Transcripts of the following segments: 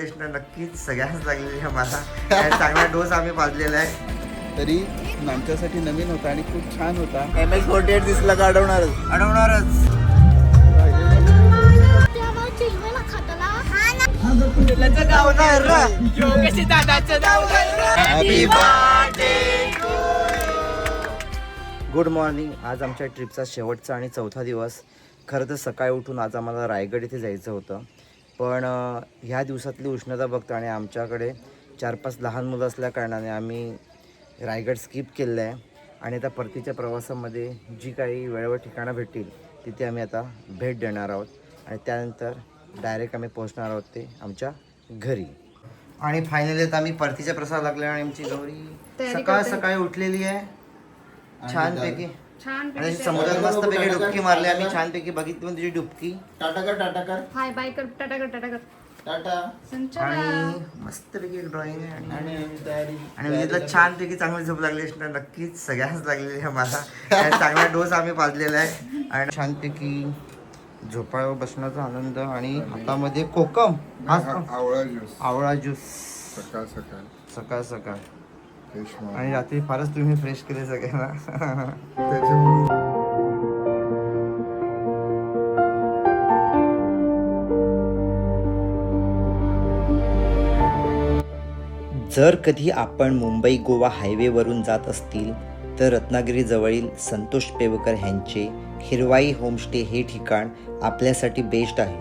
नक्कीच सगळ्यांनाच लागलेली आहे मला. चांगला डोस आम्ही पाजलेला आहे. तरी आमच्यासाठी नवीन होता आणि खूप छान होता. MH48 दिसला का अडवणारच. Good morning. आज आमच्या ट्रिपचा शेवटचा आणि चौथा दिवस. खरं तर सकाळी उठून आज आम्हाला रायगड इथे जायचं होतं, पण ह्या दिवसातली उष्णता बघता आणि आमच्याकडे 4-5 लहान मुलं असल्या कारणाने आम्ही रायगड स्किप केलेलं आहे. आणि आता परतीच्या प्रवासामध्ये जी काही वेळेवर ठिकाणं भेटतील तिथे आम्ही आता भेट देणार आहोत आणि त्यानंतर डायरेक्ट आम्ही पोहोचणार आहोत ते आमच्या घरी. आणि फायनली आता आम्ही परतीच्या प्रसाद लागल्या आणि आमची गौरी सकाळी उठलेली आहे छानपैकी. आणि समुद्रात मस्तपैकी डुबकी मारली आम्ही, छानपैकी बघितली पण तुझी डुबकी. टाटा कर हाय बाय कर, टाटा कर. टाटा. आणि मस्तपैकी एक ड्रॉइंग आहे आणि विजितला छानपैकी चांगली झोप लागली असणार. नक्कीच सगळ्यांनाच लागलेली आहे मला. चांगला डोस आम्ही पाजलेला आहे आणि छानपैकी झोपाळ्यावर बसण्याचा आनंद. आणि हातामध्ये कोकम, आवळा ज्यूस सकाळ आणि रात्री फारच तुम्ही फ्रेश केले सगळ्यांना. जर कधी आपण मुंबई गोवा हायवेवरून जात असतील तर रत्नागिरी जवळील संतोष पेवकर यांचे हिरवाई होमस्टे हे ठिकाण आपल्यासाठी बेस्ट आहे.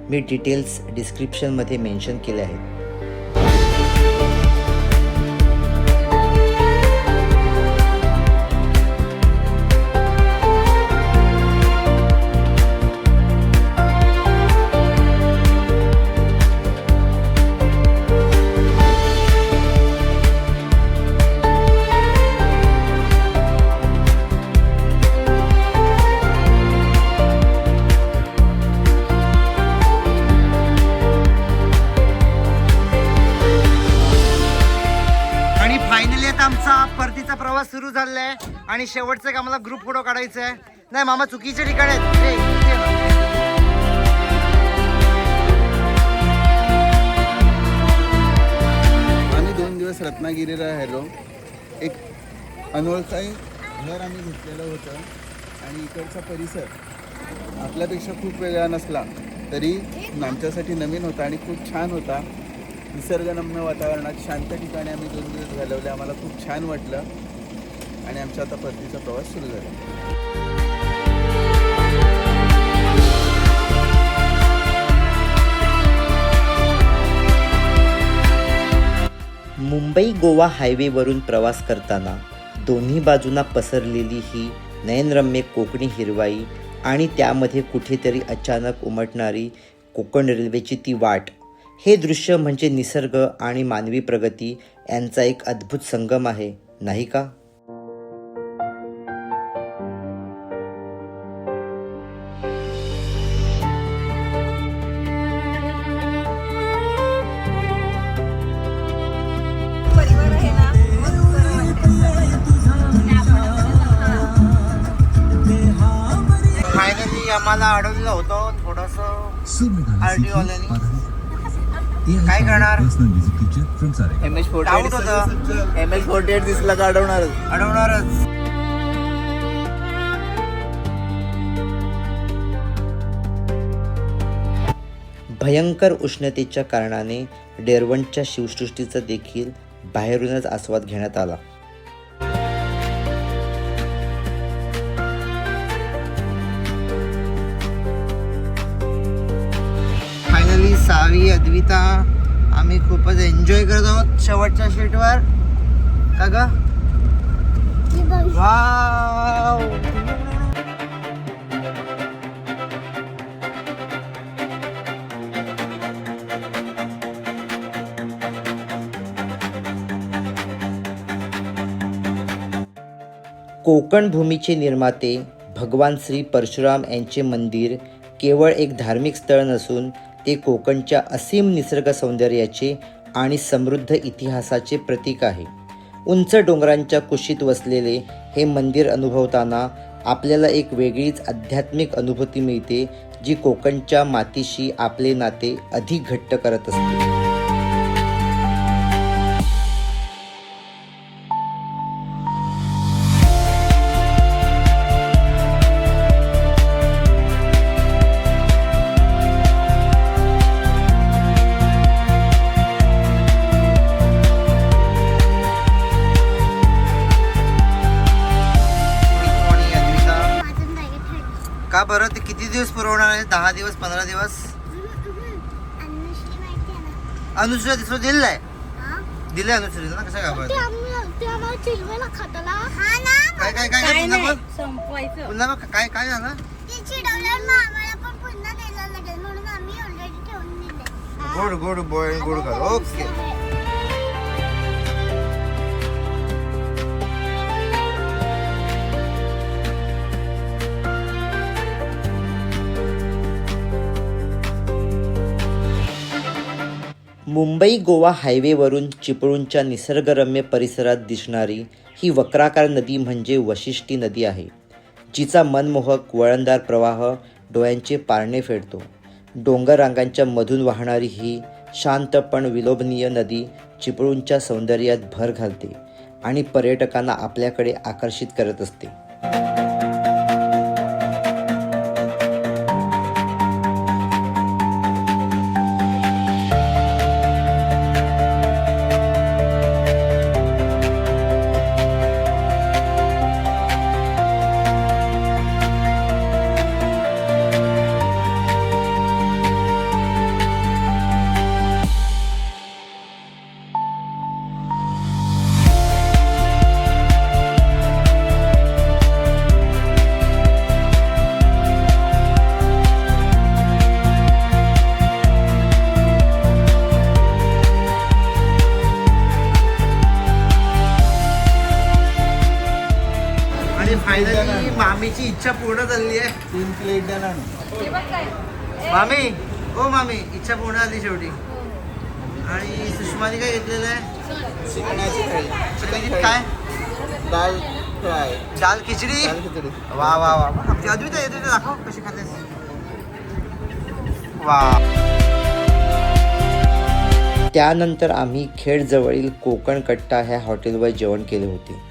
मी डिटेल्स डिस्क्रिप्शनमध्ये मेन्शन केले आहेत. आमचा परतीचा प्रवास सुरू झालेला आहे आणि शेवटचं एक आम्हाला ग्रुप फोटो काढायचा आहे. नाही मामा, चुकीचे ठिकाण आहेत. आम्ही 2 दिवस रत्नागिरीला राहिलो. एक अनोळखी घर आम्ही घेतलेलं होतं आणि इकडचा परिसर आपल्यापेक्षा खूप वेगळा नसला तरी आमच्यासाठी नवीन होता आणि खूप छान होता. निसर्गरम्य वातावरणात शांत ठिकाणी आम्ही 2 दिवस घालवले. आम्हाला खूप छान वाटलं आणि आमचा आता परतीचा प्रवास सुरू झाला. मुंबई गोवा हायवेवरून प्रवास करताना दोन्ही बाजूंना पसरलेली ही नयनरम्य कोकणी हिरवाई आणि त्यामध्ये कुठेतरी अचानक उमटणारी कोकण रेल्वेची ती वाट, हे दृश्य म्हणजे निसर्ग आणि मानवी प्रगती यांचा एक अद्भुत संगम आहे, नाही का? फायनली आम्हाला अडवलेलं होतं थोडंसं RTO वाल्यानी. काय करणार? MH48 दिसला का अडवणारच. भयंकर उष्णतेच्या कारणाने डेरवणच्या शिवसृष्टीचा देखील बाहेरूनच आस्वाद घेण्यात आला. फायनली सावी, अद्विता आम्ही खूपच एन्जॉय करत आहोत शेवटच्या शीटवर. का ग? वाव. कोकण भूमीचे निर्माते भगवान श्री परशुराम यांचे मंदिर केवळ एक धार्मिक स्थळ नसून ते कोकणच्या असीम निसर्ग सौंदर्याचे आणि समृद्ध इतिहासाचे प्रतीक आहे. उंच डोंगरांच्या कुशीत वसलेले हे मंदिर अनुभवताना आपल्याला एक वेगळीच आध्यात्मिक अनुभूती मिळते, जी कोकणच्या मातीशी आपले नाते अधिक घट्ट करत असते. बरं ते किती दिवस पुरवणार आहे? 10 दिवस 15 दिवस? अनुश्री तिसरं दिलेलं आहे. दिले अनुश्रीला ना. कसं घाबरत? काय काय काय काय पुन्हा बघ. पुन्हा बघ काय काय झालं? गोड गोड बॉय गोड कर. ओके. मुंबई गोवा हायवेवरून चिपळूणच्या निसर्गरम्य परिसरात दिसणारी ही वक्राकार नदी म्हणजे वशिष्ठी नदी आहे, जिचा मनमोहक वळणदार प्रवाह डोळ्यांचे पारणे फेडतो. डोंगर रांगांच्या मधून वाहणारी ही शांत पण विलोभनीय नदी चिपळूणच्या सौंदर्यात भर घालते आणि पर्यटकांना आपल्याकडे आकर्षित करत असते. फायनली मामीची इच्छा पूर्ण झाली आहे. 3 प्लेट द्या ना. मामी ओ मामी इच्छा पूर्ण झाली शेवटी. आणि सुषमाने काय घेतलेलं आहे? चिकनाची थाळी. चिकन काय? दाल फ्राय. दाल खिचडी. दाल खिचडी. वा वा वा. आमची अद्विता येते दाखव कशी खातेस. वा. त्यानंतर आम्ही खेडजवळील कोकण कट्टा ह्या हॉटेलवर जेवण केले होते.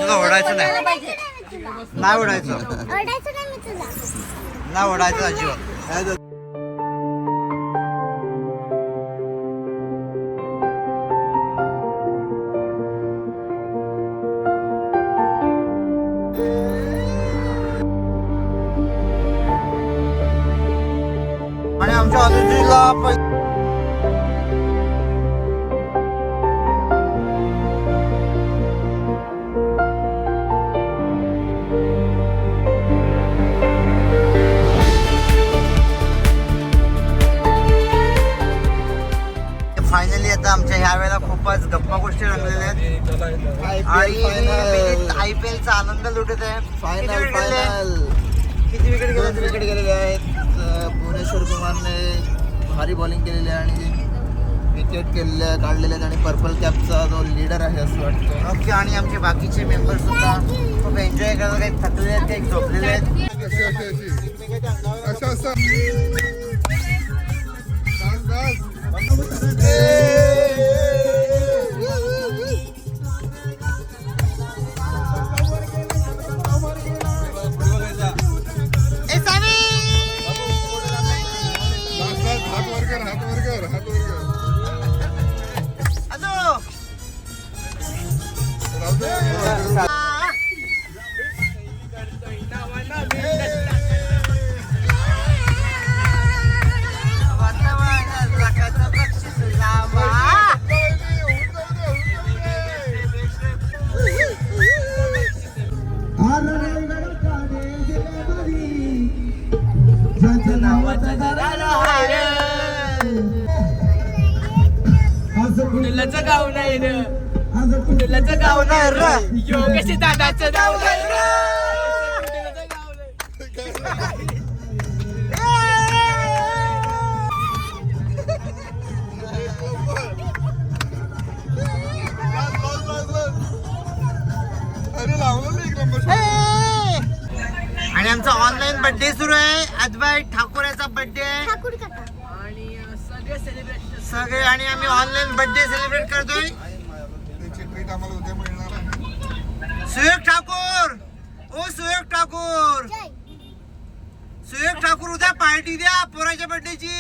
ओढायचं नाही नाही ओढायचं नाही ओढायचं अजिबात. आणि आमच्या अनुजीला फायनली आता आमच्या ह्या वेळेला खूपच गप्पा गोष्टी रंगलेल्या आहेत आणि IPLचा आनंद लुटत आहे. किती विकेट गेलेले आहेत. भुवनेश्वर कुमारने भारी बॉलिंग केलेली आहे आणि विकेट काढलेले आहेत आणि पर्पल कॅपचा जो लीडर आहे असं वाटतं. ओके. आणि आमचे बाकीचे मेंबर सुद्धा खूप एन्जॉय करतात. काही थकलेले आहेत काही झोपलेले आहेत. कुंडलाचं गाव नाही र, कुंडलाचं गाव नाही र, योगेश दादाचं गाव नाही र, कुंडलाचं गाव नाही. आणि आमचा ऑनलाईन बर्थडे सुरू आहे. अद्वैत ठाकूर याचा बर्थडे आहे आणि सगळे सेलिब्रेशन सगळे. आणि आम्ही ऑनलाईन बर्थडे सेलिब्रेट करतोय. सुयोग ठाकूर, ओ सुयोग ठाकूर, सुयोग ठाकूर उद्या पार्टी द्या पोराच्या बर्थडेची.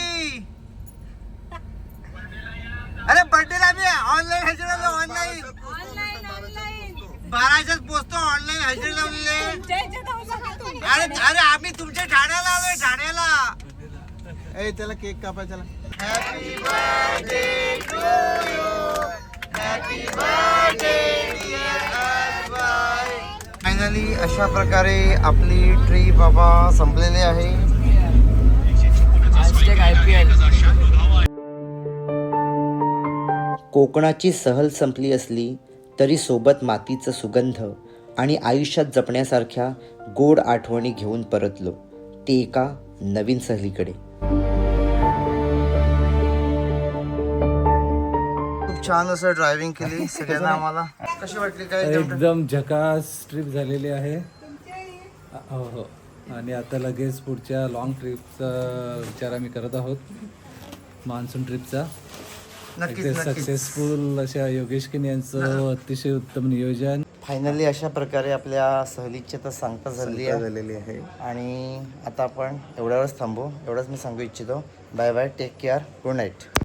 अरे बर्थडेला आम्ही ऑनलाईन ह्याच्यावर ऑनलाईन बाराच्याच पोचतो ऑनलाईन हजेरी लावलेले. अरे अरे आम्ही तुमच्या ठाण्याला आलोय ठाण्याला. ए त्याला केक कापा चला. Happy birthday to you. Happy birthday dear husband. Finally अशा प्रकारे आपली ट्रिप बाबा संपलेली आहे. IPL. कोकणाची सहल संपली असली तरी सोबत मातीचा सुगंध आणि आयुष्यात जपण्यासारख्या गोड आठवणी घेऊन परतलो, ते एका नवीन सहलीकडे. खूप छान असं ड्रायव्हिंग केली सगळ्यांना. आम्हाला कशी वाटली काय? एकदम झकास ट्रिप झालेली आहे. हो हो. आणि आता लगेच पुढच्या लॉंग ट्रिपचा विचार आम्ही करत आहोत, मान्सून ट्रिपचा. नक्कीच. सक्सेसफुल अशा योगेशकिनी यांचं अतिशय उत्तम नियोजन. फायनली अशा प्रकारे आपल्या सहलीची तर सांगता झालेली आहे. आणि आता आपण एवढ्यावरच थांबू. एवढंच मी सांगू इच्छितो. Bye bye, take care, good night.